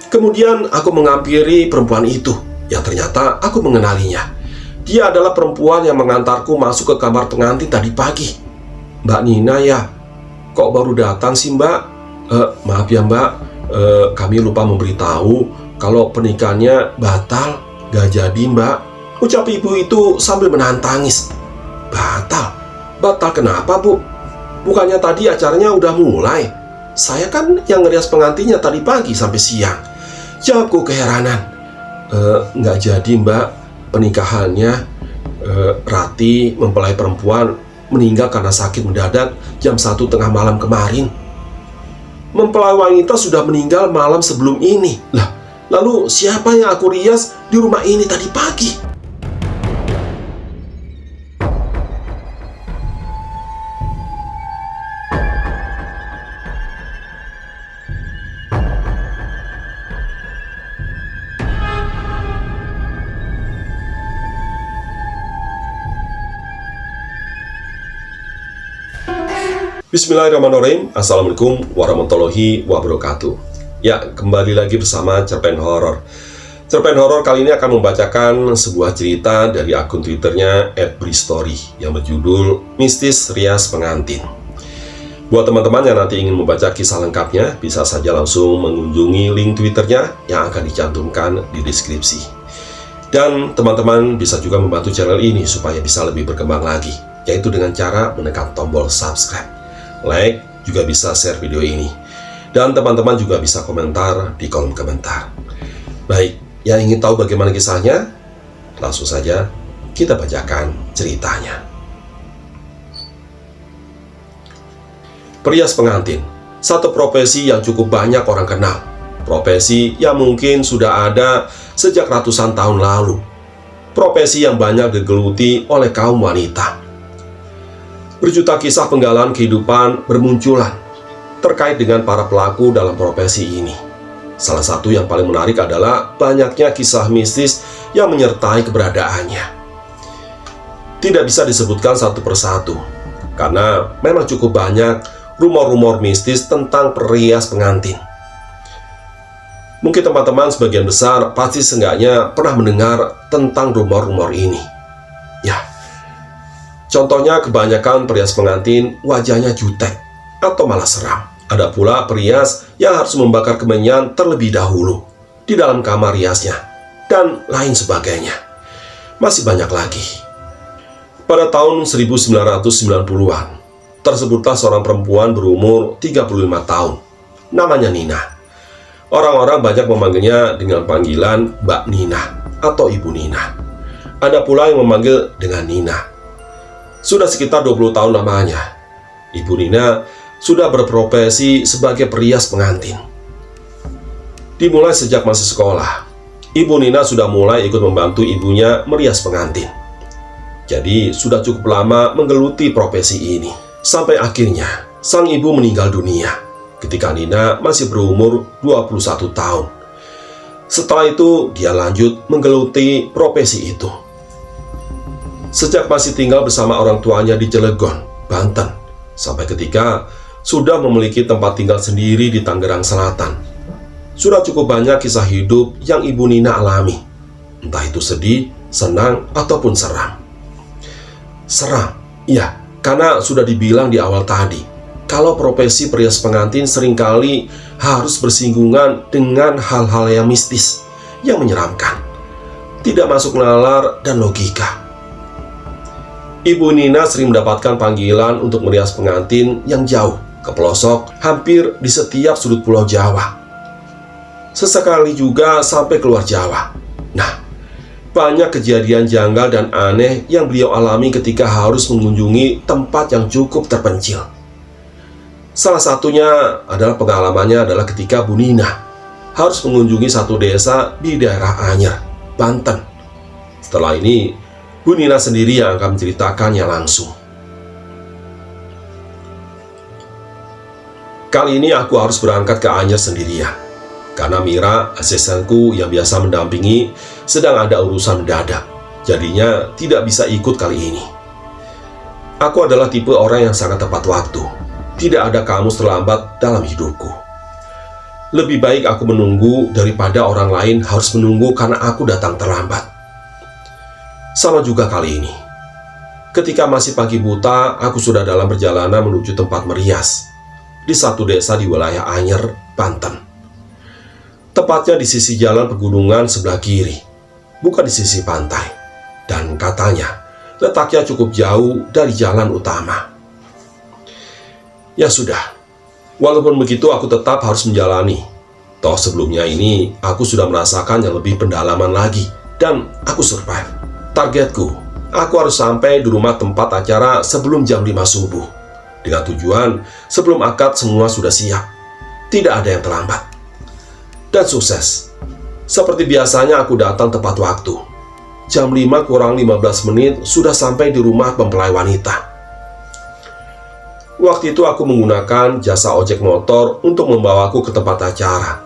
Kemudian aku menghampiri perempuan itu, yang ternyata aku mengenalinya. Dia adalah perempuan yang mengantarku masuk ke kamar pengantin tadi pagi. Mbak Nina ya? Kok baru datang sih Mbak? Maaf ya Mbak, kami lupa memberitahu kalau pernikahannya batal, gak jadi Mbak, ucap ibu itu sambil menahan tangis. Batal? Batal kenapa Bu? Bukannya tadi acaranya udah mulai? Saya kan yang ngerias pengantinnya tadi pagi sampai siang, jawabku keheranan. Nggak jadi Mbak, pernikahannya. Rati, mempelai perempuan, meninggal karena sakit mendadak jam 1 tengah malam kemarin. Mempelai wanita sudah meninggal malam sebelum ini. Lah, lalu siapa yang aku rias di rumah ini tadi pagi? Bismillahirrahmanirrahim. Assalamualaikum warahmatullahi wabarakatuh. Ya, kembali lagi bersama Cerpen Horor. Cerpen Horor kali ini akan membacakan sebuah cerita dari akun Twitternya @bristory yang berjudul Mistis Rias Pengantin. Buat teman-teman yang nanti ingin membaca kisah lengkapnya, bisa saja langsung mengunjungi link Twitternya yang akan dicantumkan di deskripsi. Dan teman-teman bisa juga membantu channel ini supaya bisa lebih berkembang lagi, yaitu dengan cara menekan tombol subscribe. Like, juga bisa share video ini. Dan teman-teman juga bisa komentar di kolom komentar. Baik, yang ingin tahu bagaimana kisahnya? Langsung saja kita bacakan ceritanya. Perias pengantin, satu profesi yang cukup banyak orang kenal. Profesi yang mungkin sudah ada sejak ratusan tahun lalu. Profesi yang banyak digeluti oleh kaum wanita. Berjuta kisah penggalan kehidupan bermunculan terkait dengan para pelaku dalam profesi ini. Salah satu yang paling menarik adalah banyaknya kisah mistis yang menyertai keberadaannya. Tidak bisa disebutkan satu persatu, karena memang cukup banyak rumor-rumor mistis tentang perias pengantin. Mungkin teman-teman sebagian besar pasti seenggaknya pernah mendengar tentang rumor-rumor ini. Ya, contohnya kebanyakan perias pengantin wajahnya jutek atau malah seram. Ada pula perias yang harus membakar kemenyan terlebih dahulu di dalam kamar riasnya, dan lain sebagainya. Masih banyak lagi. Pada tahun 1990-an, tersebutlah seorang perempuan berumur 35 tahun. Namanya Nina. Orang-orang banyak memanggilnya dengan panggilan Mbak Nina atau Ibu Nina. Ada pula yang memanggil dengan Nina. Sudah sekitar 20 tahun lamanya, Ibu Nina sudah berprofesi sebagai perias pengantin. Dimulai sejak masih sekolah, Ibu Nina sudah mulai ikut membantu ibunya merias pengantin. Jadi sudah cukup lama menggeluti profesi ini. Sampai akhirnya sang ibu meninggal dunia ketika Nina masih berumur 21 tahun. Setelah itu dia lanjut menggeluti profesi itu. Sejak masih tinggal bersama orang tuanya di Cilegon, Banten, sampai ketika sudah memiliki tempat tinggal sendiri di Tangerang Selatan. Sudah cukup banyak kisah hidup yang Ibu Nina alami, entah itu sedih, senang, ataupun seram. Seram, iya, karena sudah dibilang di awal tadi, kalau profesi perias pengantin seringkali harus bersinggungan dengan hal-hal yang mistis, yang menyeramkan, tidak masuk nalar dan logika. Ibu Nina sering mendapatkan panggilan untuk merias pengantin yang jauh ke pelosok, hampir di setiap sudut pulau Jawa. Sesekali juga sampai keluar Jawa. Nah, banyak kejadian janggal dan aneh yang beliau alami ketika harus mengunjungi tempat yang cukup terpencil. Salah satunya adalah pengalamannya adalah ketika Bu Nina harus mengunjungi satu desa di daerah Anyer, Banten. Setelah ini, Bu Nina sendiri yang akan menceritakannya langsung. Kali ini aku harus berangkat ke Anyer sendirian, karena Mira, asistenku yang biasa mendampingi, sedang ada urusan mendadak. Jadinya tidak bisa ikut kali ini. Aku adalah tipe orang yang sangat tepat waktu. Tidak ada kamus terlambat dalam hidupku. Lebih baik aku menunggu daripada orang lain harus menunggu karena aku datang terlambat. Sama juga kali ini. Ketika masih pagi buta, aku sudah dalam perjalanan menuju tempat merias di satu desa di wilayah Anyer, Banten. Tepatnya di sisi jalan pegunungan sebelah kiri, bukan di sisi pantai. Dan katanya, letaknya cukup jauh dari jalan utama. Ya sudah, walaupun begitu aku tetap harus menjalani. Toh sebelumnya ini, aku sudah merasakan yang lebih pendalaman lagi, dan aku survive. Targetku, aku harus sampai di rumah tempat acara sebelum jam 5 subuh. Dengan tujuan, sebelum akad semua sudah siap. Tidak ada yang terlambat. Dan sukses. Seperti biasanya aku datang tepat waktu. Jam 5 kurang 15 menit sudah sampai di rumah mempelai wanita. Waktu itu aku menggunakan jasa ojek motor untuk membawaku ke tempat acara.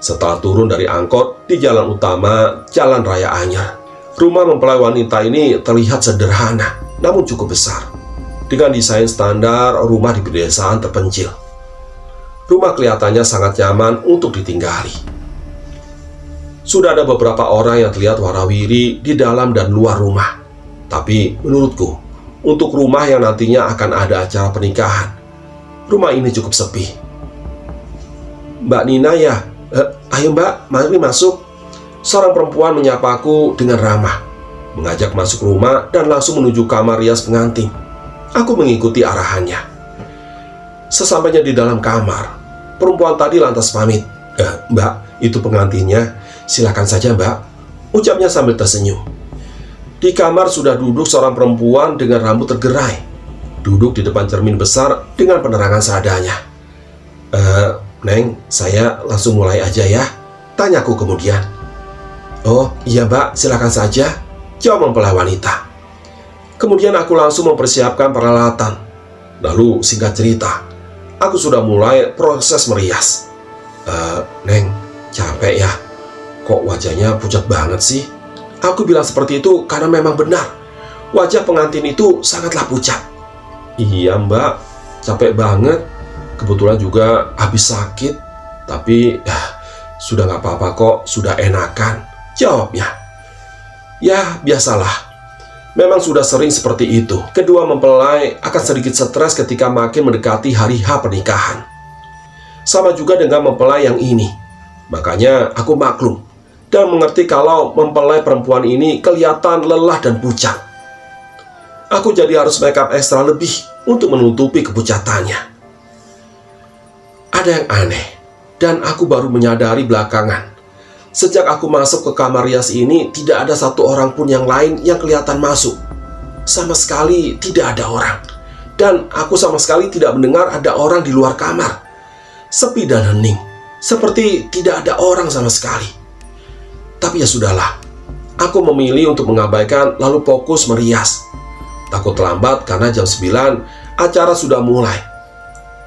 Setelah turun dari angkot di jalan utama, Jalan Raya Anyer. Rumah mempelai wanita ini terlihat sederhana, namun cukup besar. Dengan desain standar rumah di pedesaan terpencil. Rumah kelihatannya sangat nyaman untuk ditinggali. Sudah ada beberapa orang yang terlihat warawiri di dalam dan luar rumah. Tapi menurutku, untuk rumah yang nantinya akan ada acara pernikahan, rumah ini cukup sepi. Mbak Nina ya? Ayo mbak, mari masuk. Seorang perempuan menyapaku dengan ramah, mengajak masuk rumah dan langsung menuju kamar rias pengantin. Aku mengikuti arahannya. Sesampainya di dalam kamar, perempuan tadi lantas pamit. Mbak, itu pengantinnya. Silakan saja mbak, ucapnya sambil tersenyum. Di kamar sudah duduk seorang perempuan dengan rambut tergerai. Duduk di depan cermin besar dengan penerangan seadanya. Neng, saya langsung mulai aja ya, tanyaku kemudian. Oh iya mbak, silakan saja, jawab mempelai wanita. Kemudian aku langsung mempersiapkan peralatan. Lalu singkat cerita, aku sudah mulai proses merias. Neng, capek ya? Kok wajahnya pucat banget sih? Aku bilang seperti itu karena memang benar. Wajah pengantin itu sangatlah pucat. Iya mbak, capek banget. Kebetulan juga habis sakit. Tapi sudah gak apa-apa kok, sudah enakan, jawabnya. Ya biasalah. Memang sudah sering seperti itu. Kedua mempelai akan sedikit stres ketika makin mendekati hari H pernikahan. Sama juga dengan mempelai yang ini. Makanya aku maklum dan mengerti kalau mempelai perempuan ini kelihatan lelah dan pucat. Aku jadi harus make up ekstra lebih untuk menutupi kepucatannya. Ada yang aneh, dan aku baru menyadari belakangan. Sejak aku masuk ke kamar rias ini, tidak ada satu orang pun yang lain yang kelihatan masuk. Sama sekali tidak ada orang. Dan aku sama sekali tidak mendengar ada orang di luar kamar. Sepi dan hening, seperti tidak ada orang sama sekali. Tapi ya sudahlah, aku memilih untuk mengabaikan lalu fokus merias. Takut terlambat karena jam 9 acara sudah mulai.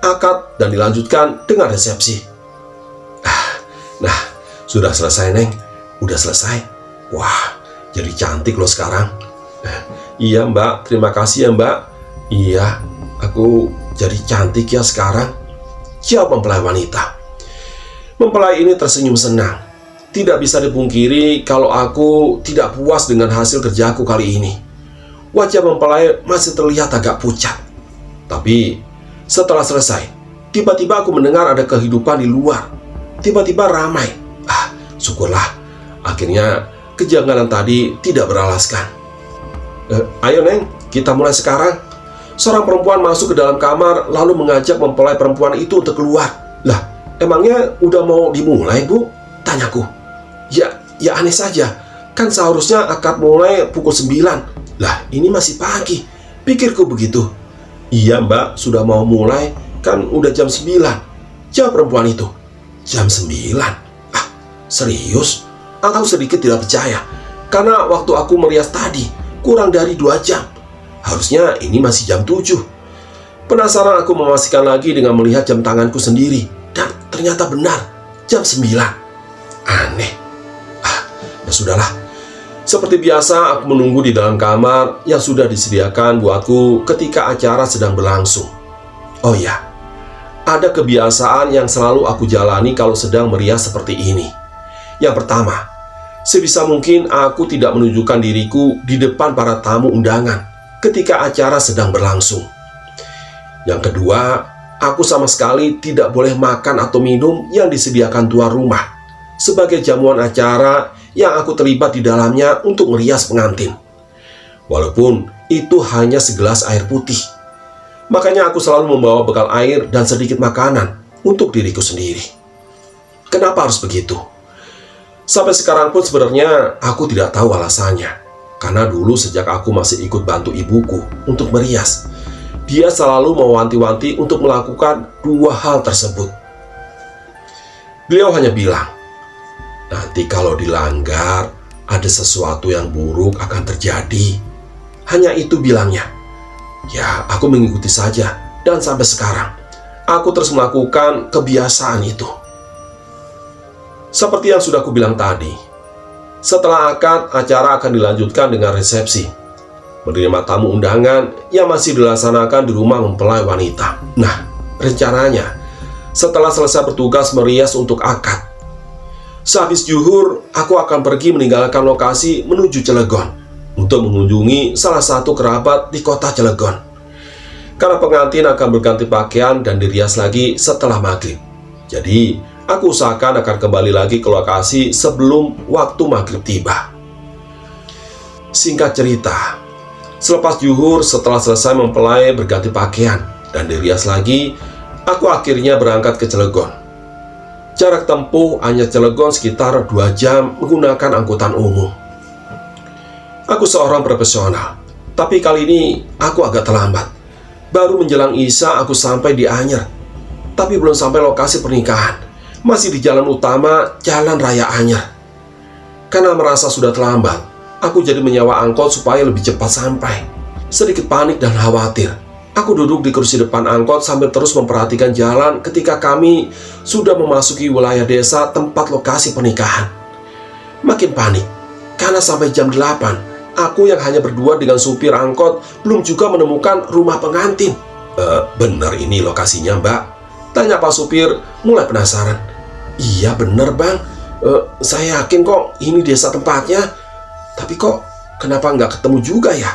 Akad dan dilanjutkan dengan resepsi. Nah, sudah selesai Neng, udah selesai. Wah, jadi cantik loh sekarang. Iya mbak, terima kasih ya mbak. Iya, aku jadi cantik ya sekarang, jawab mempelai wanita. Mempelai ini tersenyum senang. Tidak bisa dipungkiri kalau aku tidak puas dengan hasil kerjaku kali ini. Wajah mempelai masih terlihat agak pucat. Tapi setelah selesai, tiba-tiba aku mendengar ada kehidupan di luar. Tiba-tiba ramai. Syukurlah, akhirnya kejanggalan tadi tidak beralaskan. Ayo Neng, kita mulai sekarang. Seorang perempuan masuk ke dalam kamar lalu mengajak mempelai perempuan itu untuk keluar. Lah, emangnya udah mau dimulai bu? Tanyaku. Ya aneh saja. Kan seharusnya akad mulai pukul 9. Lah, ini masih pagi. Pikirku begitu. Iya mbak, sudah mau mulai. Kan udah jam 9. Jawab perempuan itu. Jam 9? Serius? Aku sedikit tidak percaya. Karena waktu aku merias tadi kurang dari 2 jam. Harusnya ini masih jam 7. Penasaran aku memastikan lagi dengan melihat jam tanganku sendiri. Dan ternyata benar, jam 9. Aneh. Ya sudahlah. Seperti biasa aku menunggu di dalam kamar yang sudah disediakan buatku ketika acara sedang berlangsung. Oh ya, ada kebiasaan yang selalu aku jalani kalau sedang merias seperti ini. Yang pertama, sebisa mungkin aku tidak menunjukkan diriku di depan para tamu undangan ketika acara sedang berlangsung. Yang kedua, aku sama sekali tidak boleh makan atau minum yang disediakan tuan rumah sebagai jamuan acara yang aku terlibat di dalamnya untuk merias pengantin. Walaupun itu hanya segelas air putih. Makanya aku selalu membawa bekal air dan sedikit makanan untuk diriku sendiri. Kenapa harus begitu? Sampai sekarang pun sebenarnya aku tidak tahu alasannya. Karena dulu sejak aku masih ikut bantu ibuku untuk merias, dia selalu mewanti-wanti untuk melakukan dua hal tersebut. Beliau hanya bilang, nanti kalau dilanggar, ada sesuatu yang buruk akan terjadi. Hanya itu bilangnya. Ya, aku mengikuti saja. Dan sampai sekarang, aku terus melakukan kebiasaan itu. Seperti yang sudah aku bilang tadi, setelah akad, acara akan dilanjutkan dengan resepsi. Menerima tamu undangan yang masih dilaksanakan di rumah mempelai wanita. Nah, rencananya, setelah selesai bertugas merias untuk akad, sehabis zuhur, aku akan pergi meninggalkan lokasi menuju Cilegon untuk mengunjungi salah satu kerabat di kota Cilegon. Karena pengantin akan berganti pakaian dan dirias lagi setelah maghrib. Jadi, aku usahakan akan kembali lagi ke lokasi sebelum waktu maghrib tiba. Singkat cerita, selepas zuhur setelah selesai mempelai berganti pakaian dan dirias lagi, aku akhirnya berangkat ke Cilegon. Jarak tempuh hanya Cilegon sekitar 2 jam menggunakan angkutan umum. Aku seorang profesional, tapi kali ini aku agak terlambat. Baru menjelang Isya aku sampai di Anyer, tapi belum sampai lokasi pernikahan. Masih di jalan utama Jalan Raya Anyer. Karena merasa sudah terlambat, aku jadi menyewa angkot supaya lebih cepat sampai. Sedikit panik dan khawatir, aku duduk di kursi depan angkot sambil terus memperhatikan jalan ketika kami sudah memasuki wilayah desa tempat lokasi pernikahan. Makin panik, karena sampai jam 8, aku yang hanya berdua dengan supir angkot belum juga menemukan rumah pengantin. Benar ini lokasinya, Mbak? Tanya Pak supir mulai penasaran. Iya benar, Bang. Saya yakin kok ini desa tempatnya. Tapi kok kenapa nggak ketemu juga ya?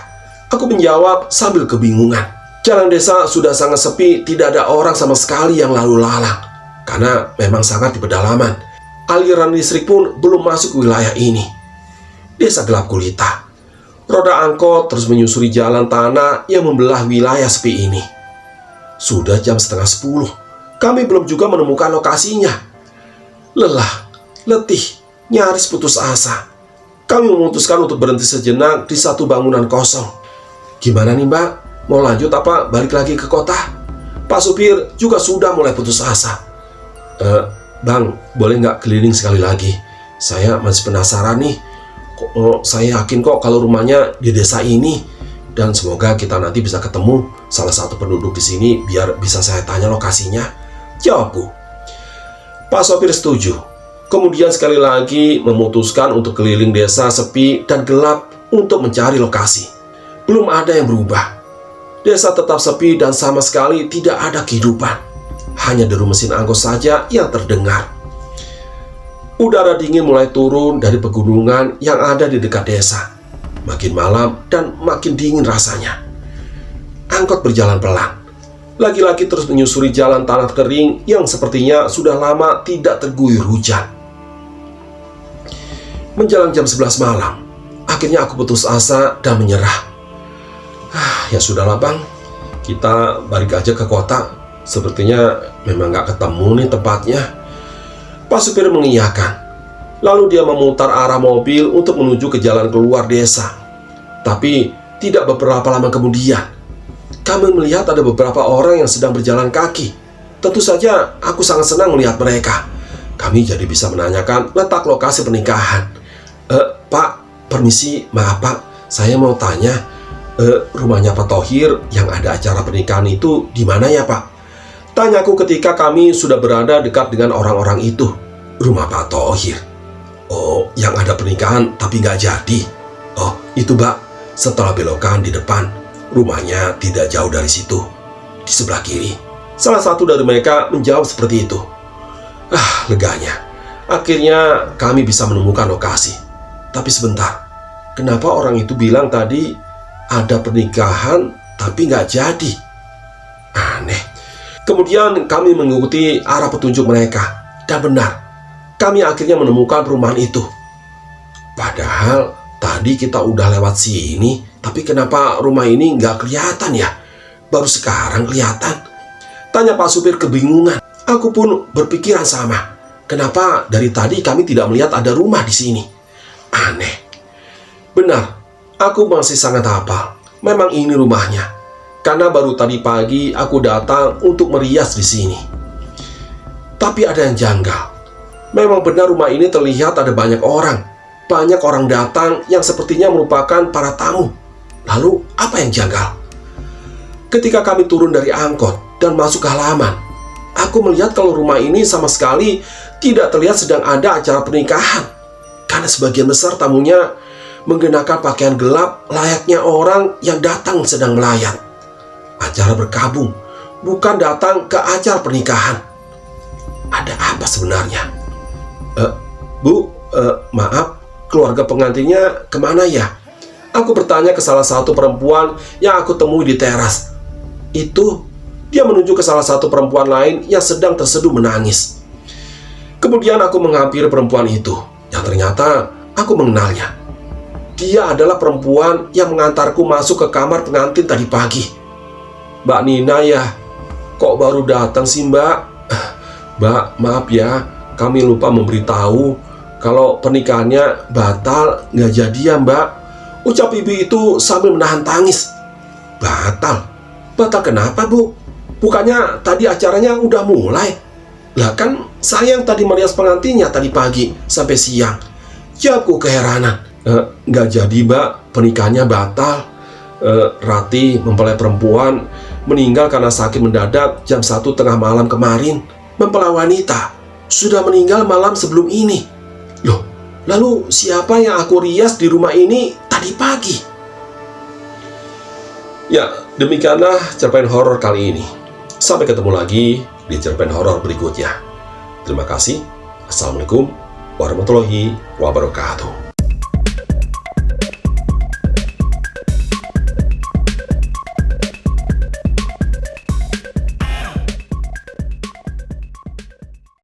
Aku menjawab sambil kebingungan. Jalan desa sudah sangat sepi, tidak ada orang sama sekali yang lalu lalang. Karena memang sangat di pedalaman. Aliran listrik pun belum masuk ke wilayah ini. Desa gelap gulita. Roda angkot terus menyusuri jalan tanah yang membelah wilayah sepi ini. Sudah jam setengah 10. Kami belum juga menemukan lokasinya. Lelah, letih, nyaris putus asa. Kami memutuskan untuk berhenti sejenak di satu bangunan kosong. Gimana nih, Mbak? Mau lanjut apa balik lagi ke kota? Pak supir juga sudah mulai putus asa. Bang, boleh nggak keliling sekali lagi? Saya masih penasaran nih. Saya yakin kok kalau rumahnya di desa ini. Dan semoga kita nanti bisa ketemu salah satu penduduk di sini biar bisa saya tanya lokasinya. Jawabku. Pak sopir setuju. Kemudian sekali lagi memutuskan untuk keliling desa sepi dan gelap untuk mencari lokasi. Belum ada yang berubah. Desa tetap sepi dan sama sekali tidak ada kehidupan. Hanya deru mesin angkot saja yang terdengar. Udara dingin mulai turun dari pegunungan yang ada di dekat desa. Makin malam dan makin dingin rasanya. Angkot berjalan pelan. Lagi-lagi terus menyusuri jalan tanah kering yang sepertinya sudah lama tidak terguyur hujan. Menjelang jam 11 malam, akhirnya aku putus asa dan menyerah. Ya sudahlah, Bang, kita balik aja ke kota. Sepertinya memang gak ketemu nih tempatnya. Pak supir mengiyakan. Lalu dia memutar arah mobil untuk menuju ke jalan keluar desa. Tapi tidak beberapa lama kemudian, kami melihat ada beberapa orang yang sedang berjalan kaki. Tentu saja aku sangat senang melihat mereka. Kami jadi bisa menanyakan letak lokasi pernikahan. Pak, permisi, maaf Pak, saya mau tanya, rumahnya Pak Thohir yang ada acara pernikahan itu di mana ya Pak? Tanyaku ketika kami sudah berada dekat dengan orang-orang itu. Rumah Pak Thohir. Oh, yang ada pernikahan tapi nggak jadi. Oh, itu Mbak, setelah belokan di depan. Rumahnya tidak jauh dari situ. Di sebelah kiri. Salah satu dari mereka menjawab seperti itu. Leganya. Akhirnya kami bisa menemukan lokasi. Tapi sebentar, kenapa orang itu bilang tadi ada pernikahan tapi nggak jadi? Aneh. Kemudian kami mengikuti arah petunjuk mereka. Dan benar, kami akhirnya menemukan perumahan itu. Padahal tadi kita udah lewat sini, tapi kenapa rumah ini nggak kelihatan ya? Baru sekarang kelihatan. Tanya Pak supir kebingungan. Aku pun berpikiran sama. Kenapa dari tadi kami tidak melihat ada rumah di sini? Aneh. Benar, aku masih sangat hafal. Memang ini rumahnya. Karena baru tadi pagi aku datang untuk merias di sini. Tapi ada yang janggal. Memang benar rumah ini terlihat ada banyak orang. Banyak orang datang yang sepertinya merupakan para tamu. Lalu apa yang janggal? Ketika kami turun dari angkot dan masuk ke halaman, aku melihat kalau rumah ini sama sekali tidak terlihat sedang ada acara pernikahan. Karena sebagian besar tamunya mengenakan pakaian gelap layaknya orang yang datang sedang melayat. Acara berkabung, bukan datang ke acara pernikahan. Ada apa sebenarnya? Bu, maaf, keluarga pengantinnya kemana ya? Aku bertanya ke salah satu perempuan yang aku temui di teras. Itu, dia menunjuk ke salah satu perempuan lain yang sedang terseduh menangis. Kemudian aku menghampiri perempuan itu, yang ternyata aku mengenalnya. Dia adalah perempuan yang mengantarku masuk ke kamar pengantin tadi pagi. Mbak Nina ya? Kok baru datang sih Mbak? Mbak, maaf ya, kami lupa memberitahu kalau pernikahannya batal, nggak jadi ya Mbak. Ucap ibu itu sambil menahan tangis. Batal? Batal kenapa Bu? Bukannya tadi acaranya udah mulai? Lah kan saya yang tadi merias pengantinnya tadi pagi sampai siang. Jawabku keheranan. Nggak jadi Mbak, pernikahannya batal. Rati mempelai perempuan meninggal karena sakit mendadak jam 1 tengah malam kemarin. Mempelai wanita sudah meninggal malam sebelum ini. Loh, lalu siapa yang aku rias di rumah ini tadi pagi? Ya, demikianlah cerpen horor kali ini. Sampai ketemu lagi di cerpen horor berikutnya. Terima kasih. Assalamualaikum warahmatullahi wabarakatuh.